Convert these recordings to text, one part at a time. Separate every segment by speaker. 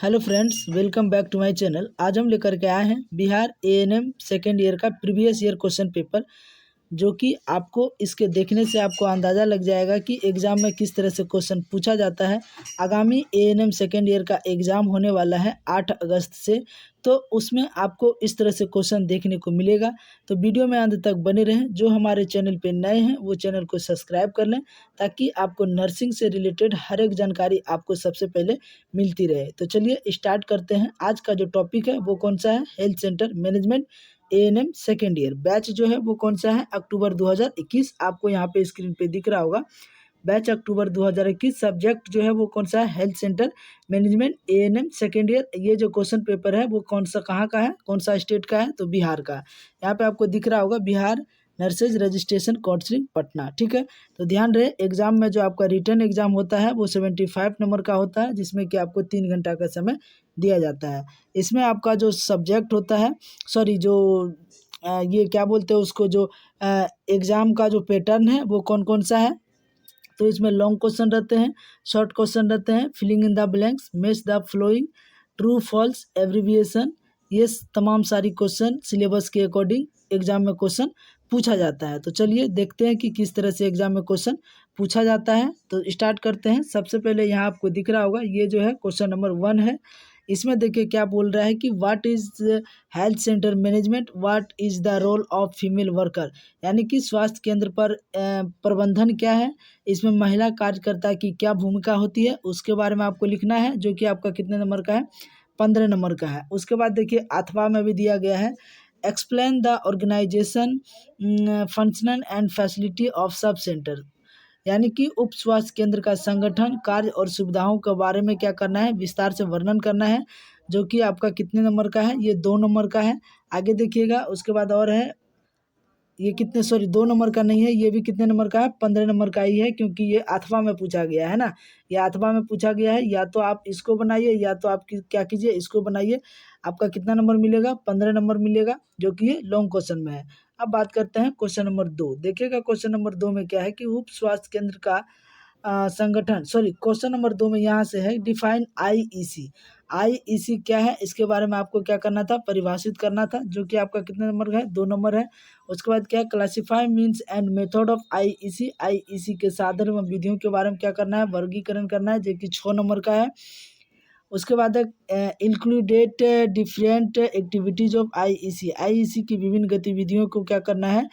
Speaker 1: Hello friends, welcome back to my channel. आज हम लेकर के आए हैं बिहार एएनएम सेकेंड ईयर का प्रीवियस ईयर क्वेश्चन पेपर, जो कि आपको इसके देखने से आपको अंदाज़ा लग जाएगा कि एग्ज़ाम में किस तरह से क्वेश्चन पूछा जाता है। आगामी एएनएम सेकेंड ईयर का एग्ज़ाम होने वाला है 8 अगस्त से, तो उसमें आपको इस तरह से क्वेश्चन देखने को मिलेगा। तो वीडियो में अंत तक बने रहें। जो हमारे चैनल पे नए हैं वो चैनल को सब्सक्राइब कर लें, ताकि आपको नर्सिंग से रिलेटेड हर एक जानकारी आपको सबसे पहले मिलती रहे। तो चलिए स्टार्ट करते हैं। आज का जो टॉपिक है वो कौन सा है? Health centre management ANM second year. Batch जो है वो कौन सा है? अक्टूबर 2021। आपको यहाँ पे स्क्रीन पे दिख रहा होगा, बैच अक्टूबर 2021। सब्जेक्ट जो है वो कौन सा है? Health centre management ANM second year. ये जो क्वेश्चन पेपर है वो कौन सा, कहाँ का है, कौन सा स्टेट का है? तो बिहार का। यहाँ पे आपको दिख रहा होगा Bihar nurses registration counselling Patna. ठीक है, तो ध्यान रहे, एग्जाम में जो आपका रिटर्न एग्जाम होता है वो 75 नंबर का होता है, जिसमें कि आपको 3 घंटा का समय दिया जाता है। इसमें आपका जो सब्जेक्ट होता है, सॉरी जो ये क्या बोलते हैं उसको, जो एग्ज़ाम का जो पैटर्न है वो कौन कौन सा है? तो इसमें लॉन्ग क्वेश्चन रहते हैं, शॉर्ट क्वेश्चन रहते हैं, filling in the blanks, match the following, true false, abbreviation. ये तमाम सारी क्वेश्चन सिलेबस के अकॉर्डिंग एग्जाम में क्वेश्चन पूछा जाता है। तो चलिए देखते हैं कि किस तरह से एग्जाम में क्वेश्चन पूछा जाता है। तो स्टार्ट करते हैं। सबसे पहले यहाँ आपको दिख रहा होगा, ये जो है क्वेश्चन नंबर 1 है। इसमें देखिए क्या बोल रहा है कि what is health centre management, what is the role of female worker, यानी कि स्वास्थ्य केंद्र पर प्रबंधन क्या है, इसमें महिला कार्यकर्ता की क्या भूमिका होती है, उसके बारे में आपको लिखना है, जो कि आपका कितने नंबर का है? 15 नंबर का है। उसके बाद देखिए अथवा में भी दिया गया है, explain the organisation, functional and facility of sub centre, यानी कि उप स्वास्थ्य केंद्र का संगठन, कार्य और सुविधाओं के बारे में क्या करना है? विस्तार से वर्णन करना है, जो कि आपका कितने नंबर का है? ये 2 नंबर का है। आगे देखिएगा, उसके बाद और है, ये कितने, सॉरी 2 नंबर का नहीं है, ये भी कितने नंबर का है? 15 नंबर का ही है, क्योंकि ये अथवा में पूछा गया है ना। ये अथवा में पूछा गया है, या तो आप इसको बनाइए या तो आप क्या कीजिए, इसको बनाइए। आपका कितना नंबर मिलेगा? 15 नंबर मिलेगा, जो कि ये लॉन्ग क्वेश्चन में है। अब बात करते हैं क्वेश्चन नंबर 2। देखिएगा क्वेश्चन नंबर 2 में क्या है कि उप स्वास्थ्य केंद्र का संगठन, सॉरी क्वेश्चन नंबर 2 में यहाँ से है डिफाइन आईईसी। आईईसी क्या है, इसके बारे में आपको क्या करना था? परिभाषित करना था, जो कि आपका कितने नंबर का है? 2 नंबर है। उसके बाद क्या है? Classify means and method of IEC. IEC के साधन एवं विधियों के बारे में क्या करना है? वर्गीकरण करना है, जो कि 6 नंबर का है। उसके बाद included different activities of IEC. IEC की विभिन्न गतिविधियों को क्या करना है?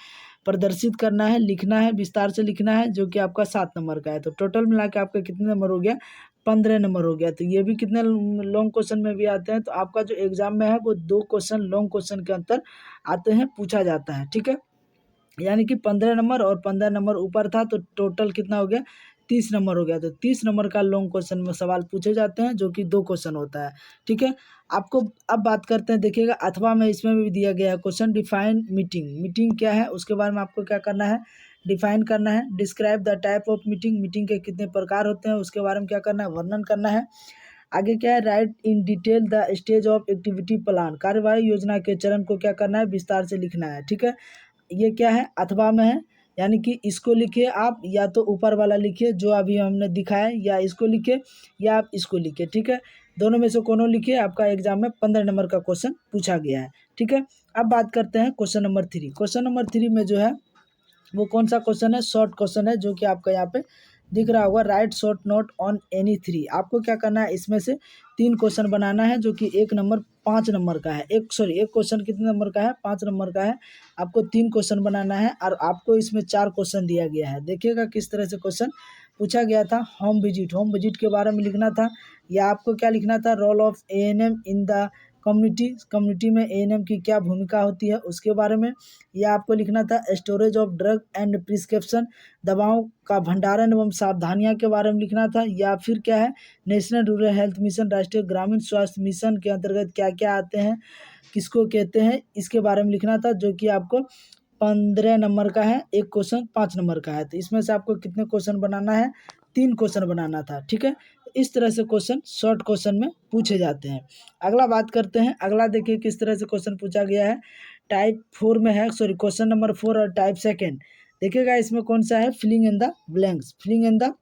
Speaker 1: प्रदर्शित करना है, लिखना है, विस्तार से लिखना है, जो कि आपका 7 नंबर का है। तो टोटल मिला के आपका कितने नंबर हो गया? 15 नंबर हो गया। तो ये भी कितने लॉन्ग क्वेश्चन में भी आते हैं। तो आपका जो एग्जाम में है वो 2 क्वेश्चन लॉन्ग क्वेश्चन के अंतर आते हैं, पूछा जाता है। ठीक है, यानी कि 15 नंबर और 15 नंबर ऊपर था, तो टोटल कितना हो गया? 30 नंबर हो गया। तो 30 नंबर का लॉन्ग क्वेश्चन में सवाल पूछे जाते हैं, जो कि 2 क्वेश्चन होता है। ठीक है, आपको अब बात करते हैं, देखिएगा अथवा में इसमें भी दिया गया है क्वेश्चन डिफाइन मीटिंग। मीटिंग क्या है उसके बारे में आपको क्या करना है? डिफाइन करना है। Describe the type of meeting, meeting के कितने प्रकार होते हैं उसके बारे में क्या करना है? वर्णन करना है। आगे क्या है? Right in detail the stage of activity plan, कार्यवाही योजना के चरण को क्या करना है? विस्तार से लिखना है। ठीक है, ये क्या है? अथवा में है, यानी कि इसको लिखिए आप, या तो ऊपर वाला लिखिए जो अभी हमने दिखाया, या इसको लिखिए या आप इसको लिखिए। ठीक है, दोनों में से कोनो लिखिए, आपका एग्जाम में 15 नंबर का क्वेश्चन पूछा गया है। ठीक है, अब बात करते हैं क्वेश्चन नंबर 3। क्वेश्चन नंबर 3 में जो है वो कौन सा क्वेश्चन है? शॉर्ट क्वेश्चन है, जो कि आपका यहाँ पे दिख रहा होगा, right short note on any 3। आपको क्या करना है? इसमें से 3 क्वेश्चन बनाना है, जो कि एक नंबर 5 नंबर का है। एक क्वेश्चन कितने नंबर का है? 5 नंबर का है। आपको 3 क्वेश्चन बनाना है, और आपको इसमें 4 क्वेश्चन दिया गया है। देखिएगा किस तरह से क्वेश्चन पूछा गया था। होम विजिट, होम विजिट के बारे में लिखना था, या आपको क्या लिखना था? Role of ANM in the community, community में एएनएम की क्या भूमिका होती है उसके बारे में। या आपको लिखना था storage of drug and prescription, दवाओं का भंडारण एवं सावधानियां के बारे में लिखना था। या फिर क्या है? नेशनल रूरल हेल्थ मिशन, राष्ट्रीय ग्रामीण स्वास्थ्य मिशन के अंतर्गत क्या क्या आते हैं, किसको कहते हैं, इसके बारे में लिखना था, जो कि आपको 15 नंबर का है। एक क्वेश्चन 5 नंबर का है। तो इसमें से आपको कितने क्वेश्चन बनाना है? 3 क्वेश्चन बनाना था। ठीक है, इस तरह से क्वेश्चन शॉर्ट क्वेश्चन में पूछे जाते हैं। अगला बात करते हैं। अगला देखिए किस तरह से क्वेश्चन पूछा गया है। टाइप 4 में है, सॉरी क्वेश्चन नंबर 4 और टाइप सेकेंड। देखिएगा इसमें कौन सा है? Filling in the blanks. Filling in the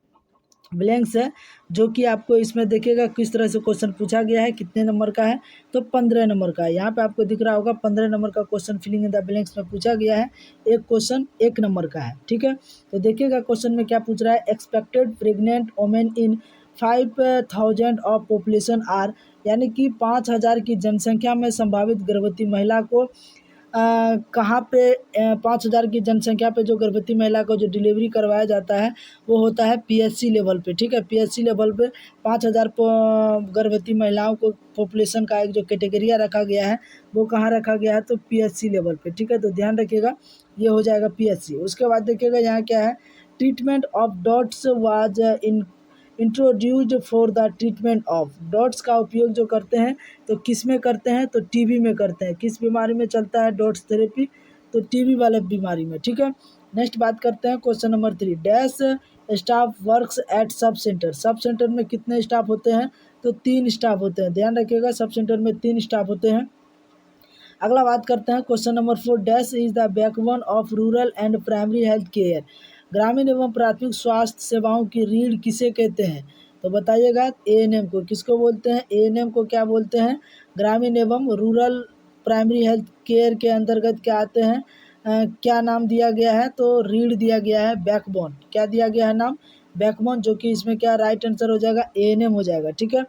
Speaker 1: blanks है, जो कि आपको इसमें देखिएगा किस तरह से क्वेश्चन पूछा गया है, कितने नंबर का है, तो 15 नंबर का है। यहाँ पे आपको दिख रहा होगा 15 नंबर का question filling in the blanks में पूछा गया है। एक क्वेश्चन 1 नंबर का है, ठीक है। तो देखिएगा क्वेश्चन में क्या पूछ रहा है, expected pregnant women in 5000 of population are, यानी कि 5000 की जनसंख्या में संभावित गर्भवती महिला को कहाँ पे 5000 की जनसंख्या पे जो गर्भवती महिला को जो डिलीवरी करवाया जाता है वो होता है पीएचसी लेवल पे, ठीक है। पीएचसी लेवल पे 5000 गर्भवती महिलाओं को पॉपुलेशन का एक जो कैटेगरिया रखा गया है वो कहाँ रखा गया है, तो पीएचसी लेवल पे, ठीक है। तो ध्यान रखिएगा ये हो जाएगा पीएचसी। उसके बाद देखिएगा यहाँ क्या है, treatment of dots was in introduced for the treatment of, dots का उपयोग जो करते हैं तो किस में करते हैं, तो टीबी में करते हैं। किस बीमारी में चलता है डॉट्स थेरेपी, तो टीबी वाले बीमारी में, ठीक है। नेक्स्ट बात करते हैं question number 3, dash staff works at sub centre, sub centre में कितने स्टाफ होते हैं, तो 3 स्टाफ होते हैं। ध्यान रखिएगा सब सेंटर में 3 स्टाफ होते हैं। अगला बात करते हैं question number 4, dash is the backbone of rural and primary health care, ग्रामीण एवं प्राथमिक स्वास्थ्य सेवाओं की रीढ़ किसे कहते हैं, तो बताइएगा एएनएम को। किसको बोलते हैं, एएनएम को क्या बोलते हैं, ग्रामीण एवं रूरल प्राइमरी हेल्थ केयर के अंतर्गत क्या आते हैं, क्या नाम दिया गया है, तो रीढ़ दिया गया है, बैकबोन क्या दिया गया है नाम, बैकबोन, जो कि इसमें क्या राइट आंसर हो जाएगा, एएनएम हो जाएगा, ठीक है।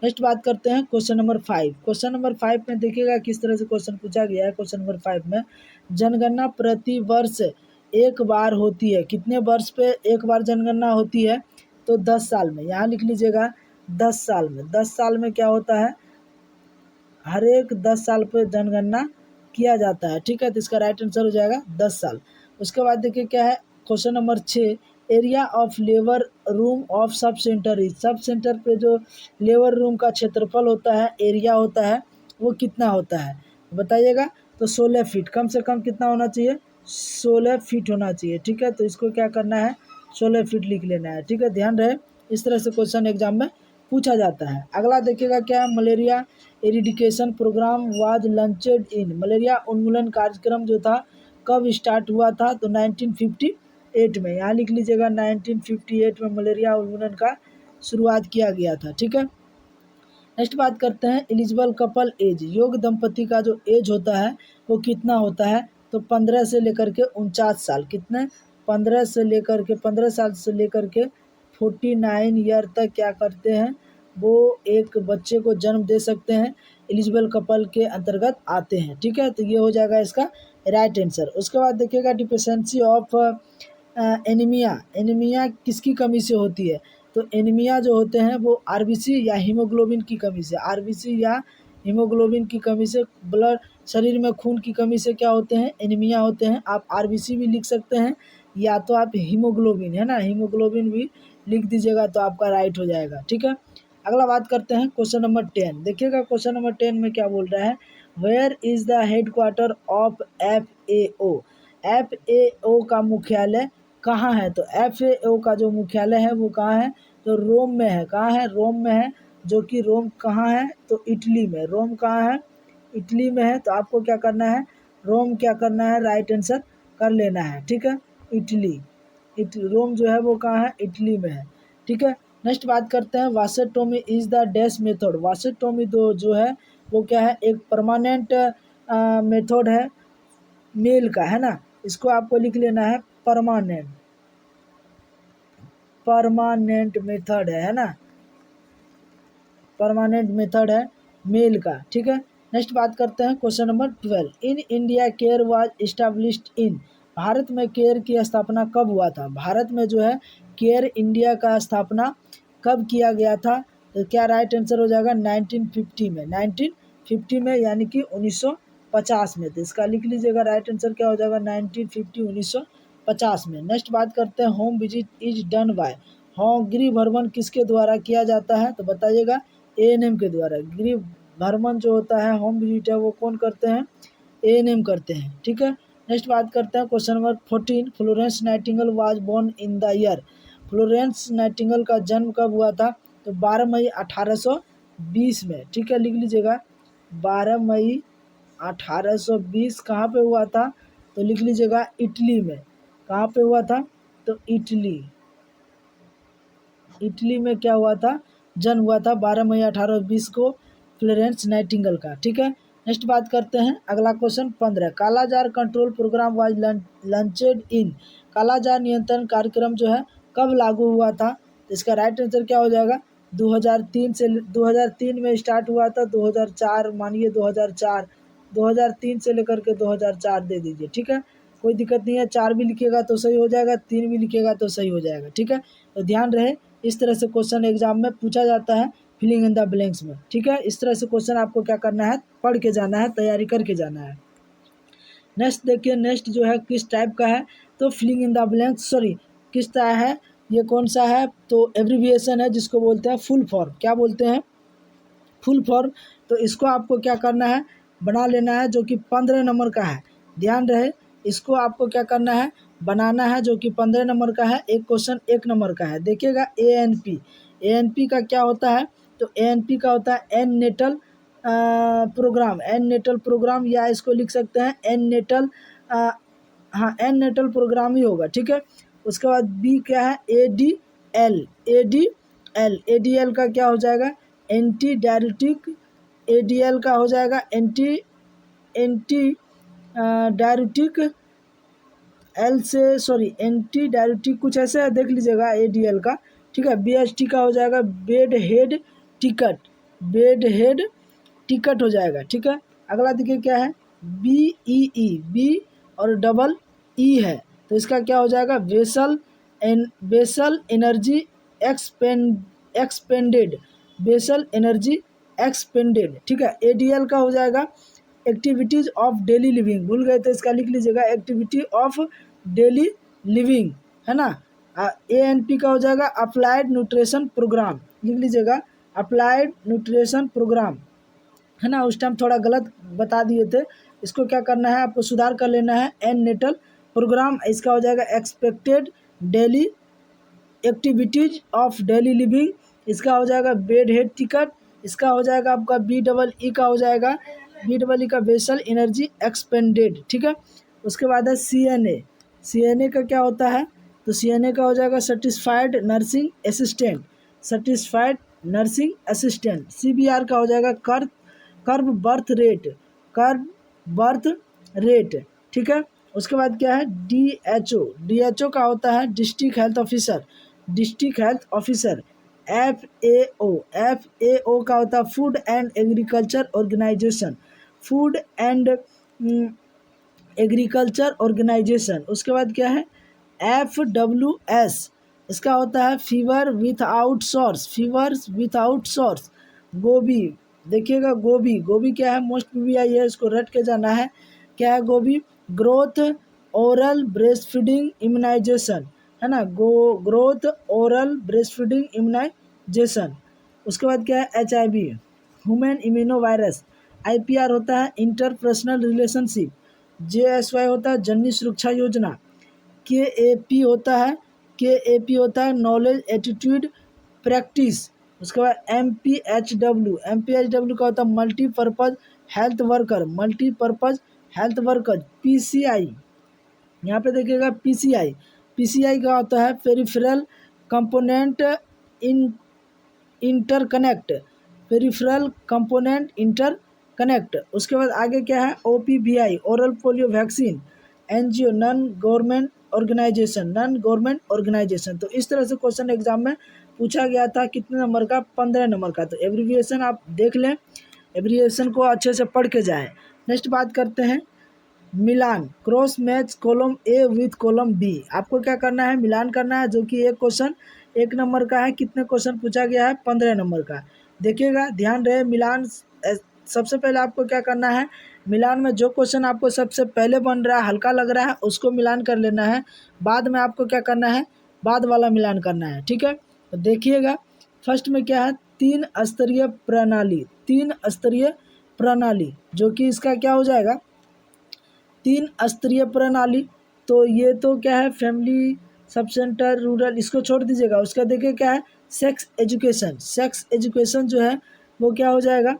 Speaker 1: नेक्स्ट बात करते हैं क्वेश्चन नंबर 5। क्वेश्चन नंबर 5 में देखिएगा किस तरह से क्वेश्चन पूछा गया है। क्वेश्चन नंबर 5 में जनगणना प्रति वर्ष एक बार होती है, कितने वर्ष पे एक बार जनगणना होती है, तो 10 साल में। यहाँ लिख लीजिएगा 10 साल में। 10 साल में क्या होता है, हर एक 10 साल पे जनगणना किया जाता है, ठीक है। तो इसका राइट आंसर हो जाएगा 10 साल। उसके बाद देखिए क्या है, question number 6, area of labour room of sub centre is, sub centre पे जो लेबर रूम का क्षेत्रफल होता है, एरिया होता है, वो कितना होता है, बताइएगा। तो 16 फीट, कम से कम कितना होना चाहिए, 16 फीट होना चाहिए, ठीक है। तो इसको क्या करना है, 16 फीट लिख लेना है, ठीक है। ध्यान रहे इस तरह से क्वेश्चन एग्जाम में पूछा जाता है। अगला देखिएगा क्या है, malaria eradication programme was launched in, malaria उन्मूलन कार्यक्रम जो था कब स्टार्ट हुआ था, तो 1958 में। यहाँ लिख लीजिएगा 1958 में मलेरिया उन्मूलन का शुरुआत किया गया था, ठीक है। नेक्स्ट बात करते हैं एलिजिबल कपल एज, योग्य दंपति का जो एज होता है वो कितना होता है, तो 15 से लेकर के 49 साल, कितने, 15 से लेकर के 15 साल से लेकर के 49 ईयर तक क्या करते हैं, वो एक बच्चे को जन्म दे सकते हैं, एलिजिबल कपल के अंतर्गत आते हैं, ठीक है। तो ये हो जाएगा इसका राइट आंसर। उसके बाद देखिएगा डिफिशेंसी ऑफ एनीमिया, एनीमिया किसकी कमी से होती है, तो एनीमिया जो होते हैं वो आरबीसी या हीमोग्लोबिन की कमी से, आरबीसी या हीमोग्लोबिन की कमी से, ब्लड शरीर में खून की कमी से क्या होते हैं, एनीमिया होते हैं। आप आरबीसी भी लिख सकते हैं या तो आप हीमोग्लोबिन, है ना, हीमोग्लोबिन भी लिख दीजिएगा तो आपका राइट हो जाएगा, ठीक है। अगला बात करते हैं क्वेश्चन नंबर 10। देखिएगा क्वेश्चन नंबर 10 में क्या बोल रहा है, where is the headquarter of FAO, FAO का मुख्यालय कहाँ है, तो FAO का जो मुख्यालय है वो कहाँ है, तो रोम में है। कहाँ है, रोम में है, जो कि रोम कहाँ है, तो इटली में। रोम कहाँ है, इटली में है। तो आपको क्या करना है, रोम क्या करना है, राइट आंसर कर लेना है, ठीक है। इटली, रोम जो है वो कहाँ है, इटली में है, ठीक है। नेक्स्ट बात करते हैं vasectomy is the dash method, vasectomy जो है वो क्या है, एक परमानेंट मेथड है मेल का, है ना। इसको आपको लिख लेना है परमानेंट, परमानेंट मेथड है ना, परमानेंट मेथड है मेल का, ठीक है। नेक्स्ट बात करते हैं question number 12, in India care was established in, Bharat में केयर की स्थापना कब हुआ था, भारत में जो है केयर इंडिया का स्थापना कब किया गया था, तो क्या राइट आंसर हो जाएगा 1950 में, 1950 में, यानी कि 1950 में। तो इसका लिख लीजिएगा राइट आंसर क्या हो जाएगा 1950, 1950 में। नेक्स्ट बात करते हैं home visit is done by, हाँ गृह भ्रमण किसके द्वारा किया जाता है, तो बताइएगा एएनएम के द्वारा। गृह भ्रमण जो होता है, होम विजिट है, वो कौन करते हैं, एएनएम करते हैं, ठीक है। नेक्स्ट बात करते हैं question number 14, Florence Nightingale was born in the year, Florence Nightingale का जन्म कब हुआ था, तो 12 मई 1820 में, ठीक है। लिख लीजिएगा 12 मई 1820 कहाँ पे हुआ था, तो लिख लीजिएगा इटली में। कहाँ पे हुआ था, तो इटली, इटली में क्या हुआ था, जन्म हुआ था 12 मई 1820 को फ्लोरेंस नाइटिंगेल का। ठीक है, नेक्स्ट बात करते हैं अगला question 15, kalazar control programme was launched in, kalazar नियंत्रण कार्यक्रम जो है कब लागू हुआ था? तो इसका राइट आंसर क्या हो जाएगा, 2003 से 2003 में स्टार्ट हुआ था, 2004 मानिए 2003 से लेकर के 2004 दे दीजिए। ठीक है, कोई दिक्कत नहीं है, 4 भी लिखिएगा तो सही हो जाएगा, 3 भी लिखिएगा तो सही हो जाएगा। ठीक है, तो ध्यान रहे इस तरह से क्वेश्चन एग्जाम में पूछा जाता है फिलिंग इन द ब्लैंक्स में। ठीक है, इस तरह से क्वेश्चन आपको क्या करना है, पढ़ के जाना है, तैयारी करके जाना है। नेक्स्ट देखिए, नेक्स्ट जो है किस टाइप का है, तो filling in the blanks sorry किस तरह है, ये कौन सा है, तो एब्रीविएशन है जिसको बोलते हैं फुल फॉर्म। क्या बोलते हैं, फुल फॉर्म। तो इसको आपको क्या करना है, बना लेना है, जो कि 15 नंबर का है। ध्यान रहे इसको आपको क्या करना है, बनाना है, जो कि 15 नंबर का है। एक क्वेश्चन 1 नंबर का है। देखिएगा ANP, ANP का क्या होता है, तो ANP का होता है antenatal programme, antenatal programme, या इसको लिख सकते हैं एन नेटल, हाँ एन नेटल प्रोग्राम ही होगा। ठीक है, उसके बाद बी क्या है, ADL, ADL का क्या हो जाएगा, एंटी डायरेटिक, ADL का हो जाएगा एंटी डायरेटिक, एल से सॉरी एंटी डायरेटिक कुछ ऐसे है, देख लीजिएगा ADL का। ठीक है, BHT का हो जाएगा bed head ticket, bed head ticket हो जाएगा। ठीक है, अगला देखिए क्या है, BEE, बी और डबल ई है, तो इसका क्या हो जाएगा, basal energy expended, basal energy expended. ठीक है, ADL का हो जाएगा एक्टिविटीज ऑफ डेली लिविंग, भूल गए तो इसका लिख लीजिएगा एक्टिविटी ऑफ डेली लिविंग, है ना। ANP का हो जाएगा अप्लाइड न्यूट्रिशन प्रोग्राम, लिख लीजिएगा अप्लाइड न्यूट्रिशन प्रोग्राम, है ना। उस टाइम थोड़ा गलत बता दिए थे, इसको क्या करना है, आपको सुधार कर लेना है। एन नेटल प्रोग्राम, इसका हो जाएगा expected daily activities of daily living, इसका हो जाएगा बेड हेड टिकट, इसका हो जाएगा आपका BEE का हो जाएगा BEE का बेसल एनर्जी एक्सपेंडेड। ठीक है, उसके बाद है CNA का क्या होता है, तो CNA का हो जाएगा satisfied nursing assistant, satisfied nursing assistant. CBR का हो जाएगा curve birth rate, curve birth rate. ठीक है, उसके बाद क्या है, DHO का होता है district health officer, district health officer. FAO का होता है food and agriculture organisation, food and agriculture organisation. उसके बाद क्या है, FWS, इसका होता है fever without source, fever without source. गोभी, देखिएगा गोभी क्या है, मोस्ट PBI है, इसको रट के जाना है। क्या है गोभी, growth oral breast feeding immunisation, है ना, growth oral breast feeding immunisation. उसके बाद क्या है, HIV human immuno virus. IPR होता है इंटरपर्सनल रिलेशनशिप। JSY होता है जननी सुरक्षा योजना। KAP होता है नॉलेज एटीट्यूड प्रैक्टिस। उसके बाद MPHW का होता है multipurpose health worker, multipurpose health worker. PCI, यहाँ पे देखिएगा PCI का होता है peripheral component interconnect, peripheral component interconnect. उसके बाद आगे क्या है, OPVI oral polio vaccine. NGO non government organisation, non government organisation. तो इस तरह से क्वेश्चन एग्जाम में पूछा गया था, कितने नंबर का, 15 नंबर का। तो एब्रीविएशन आप देख लें, एब्रीविएशन को अच्छे से पढ़ के जाएं। नेक्स्ट बात करते हैं मिलान, cross match column A with column B। आपको क्या करना है, मिलान करना है, जो कि एक क्वेश्चन 1 नंबर का है। कितने क्वेश्चन पूछा गया है, 15 नंबर का। देखिएगा ध्यान रहे, मिलान सबसे पहले आपको क्या करना है, मिलान में जो क्वेश्चन आपको सबसे पहले बन रहा है, हल्का लग रहा है, उसको मिलान कर लेना है। बाद में आपको क्या करना है, बाद वाला मिलान करना है। ठीक है, तो देखिएगा फर्स्ट में क्या है, 3 स्तरीय प्रणाली, 3 स्तरीय प्रणाली, जो कि इसका क्या हो जाएगा, 3 स्तरीय प्रणाली। तो ये तो क्या है, फैमिली सब सेंटर रूरल, इसको छोड़ दीजिएगा। उसका देखिए क्या है, सेक्स एजुकेशन, सेक्स एजुकेशन जो है वो क्या हो जाएगा,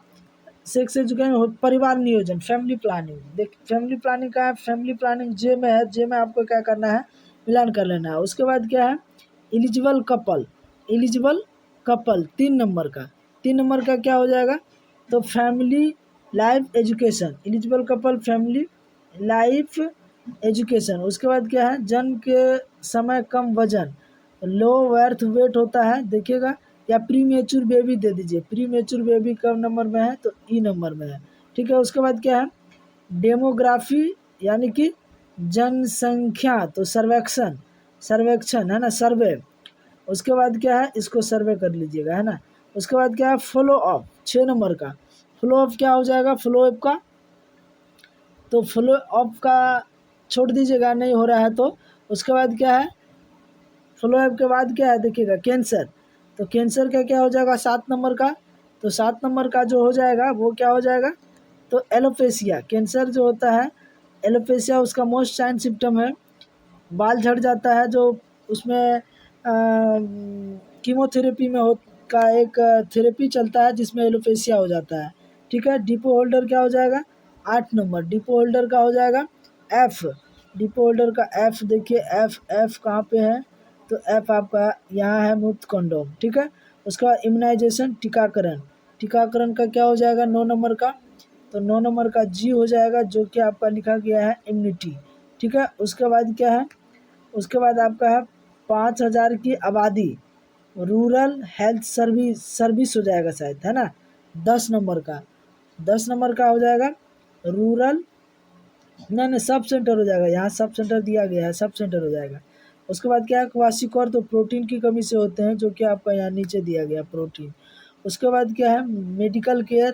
Speaker 1: सेक्स एजुकेशन परिवार नियोजन, फैमिली प्लानिंग। देख फैमिली प्लानिंग का है, फैमिली प्लानिंग जे में आपको क्या करना है, मिलान कर लेना है। उसके बाद क्या है, eligible couple, eligible couple 3 number का क्या हो जाएगा, तो family life education, eligible couple family life education. उसके बाद क्या है, जन्म के समय कम वजन, लो बर्थ वेट होता है, देखिएगा, या प्री मेच्योर बेबी दे दीजिए, प्री मेच्योर बेबी कब नंबर में है, तो ई नंबर में है, ठीक है। उसके बाद क्या है, डेमोग्राफी यानी कि जनसंख्या, तो सर्वेक्षण है ना, सर्वे। उसके बाद क्या है, इसको सर्वे कर लीजिएगा, है ना। उसके बाद क्या है, फॉलो अप, 6 नंबर का फॉलो अप क्या हो जाएगा, फॉलो अप का, तो फॉलो अप का छोड़ दीजिएगा, नहीं हो रहा है तो। उसके बाद क्या है, फॉलो अप के बाद क्या है, देखिएगा, कैंसर, तो कैंसर का क्या हो जाएगा, 7 नंबर का, तो 7 नंबर का जो हो जाएगा वो क्या हो जाएगा, तो एलोपेशिया, कैंसर जो होता है एलोपेशिया, उसका मोस्ट साइन सिम्टम है बाल झड़ जाता है, जो उसमें कीमोथेरेपी में हो का एक थेरेपी चलता है जिसमें एलोपेशिया हो जाता है, ठीक है। डिपो होल्डर क्या हो जाएगा, 8 नंबर, डिपो होल्डर का हो जाएगा एफ, डिपो होल्डर का एफ, देखिए एफ, एफ कहाँ पे है, तो एफ आपका यहाँ है, मुफ्त कंडोम, ठीक है। उसके बाद इम्यूनाइजेशन, टीकाकरण, टीकाकरण का क्या हो जाएगा, 9 नंबर का, तो 9 नंबर का जी हो जाएगा, जो कि आपका लिखा गया है इम्यूनिटी, ठीक है। उसके बाद क्या है, उसके बाद आपका है 5,000 की आबादी, रूरल हेल्थ सर्विस हो जाएगा शायद, है ना। 10 नंबर का, 10 नंबर का हो जाएगा रूरल, नहीं सब सेंटर हो जाएगा, यहाँ सब सेंटर दिया गया है, सब सेंटर हो जाएगा। उसके बाद क्या है, क्वाशिकोर, तो प्रोटीन की कमी से होते हैं, जो कि आपका यहाँ नीचे दिया गया प्रोटीन। उसके बाद क्या है, medical care,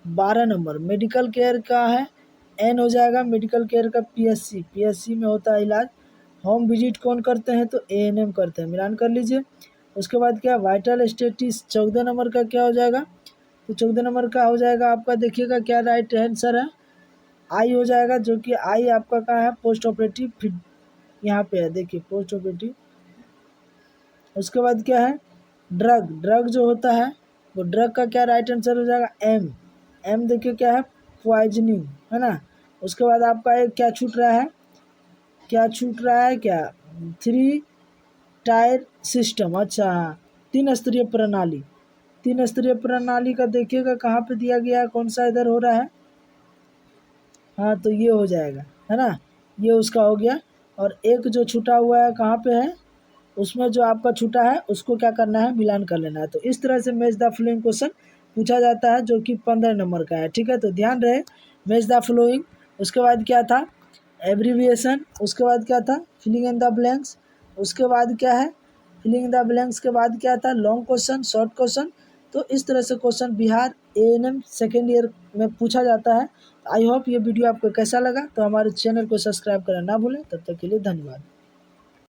Speaker 1: 12 number, medical care का है एन हो जाएगा, मेडिकल केयर का पीएससी में होता है इलाज। होम विजिट कौन करते हैं, तो एएनएम करते हैं, मिलान कर लीजिए। उसके बाद क्या, वाइटल स्टेटिस, 14 नंबर का क्या हो जाएगा, तो 14 नंबर का हो जाएगा आपका, देखिएगा क्या राइट आंसर है, आई हो जाएगा, जो कि आई आपका कहाँ है, पोस्ट ऑपरेटिव फिट, यहाँ पे है, देखिए पोस्ट ऑपरेटिव। उसके बाद क्या है, ड्रग जो होता है, वो ड्रग का क्या राइट आंसर हो जाएगा, एम, एम देखिए क्या है, पॉइजनिंग, है ना। उसके बाद आपका एक क्या छूट रहा है, क्या छूट रहा है, क्या 3 टायर सिस्टम, अच्छा हाँ, 3 स्तरीय प्रणाली, 3 स्तरीय प्रणाली का देखिएगा कहाँ पे दिया गया है, कौन सा इधर हो रहा है, हाँ तो ये हो जाएगा, है ना, ये उसका हो गया। और एक जो छूटा हुआ है कहाँ पे है, उसमें जो आपका छूटा है उसको क्या करना है, मिलान कर लेना है। तो इस तरह से मैच द फॉलोइंग क्वेश्चन पूछा जाता है, जो कि 15 नंबर का है, ठीक है। तो ध्यान रहे, मैच द फॉलोइंग, उसके बाद क्या था, एब्रीविएशन, उसके बाद क्या था, फिलिंग इन द ब्लैंक्स, उसके बाद क्या है, फिलिंग इन द ब्लैंक्स के बाद क्या था, लॉन्ग क्वेश्चन, शॉर्ट क्वेश्चन। तो इस तरह से question Bihar ANM second year में पूछा जाता है। आई होप ये वीडियो आपको कैसा लगा, तो हमारे चैनल को सब्सक्राइब करना ना भूलें। तब तक के लिए धन्यवाद।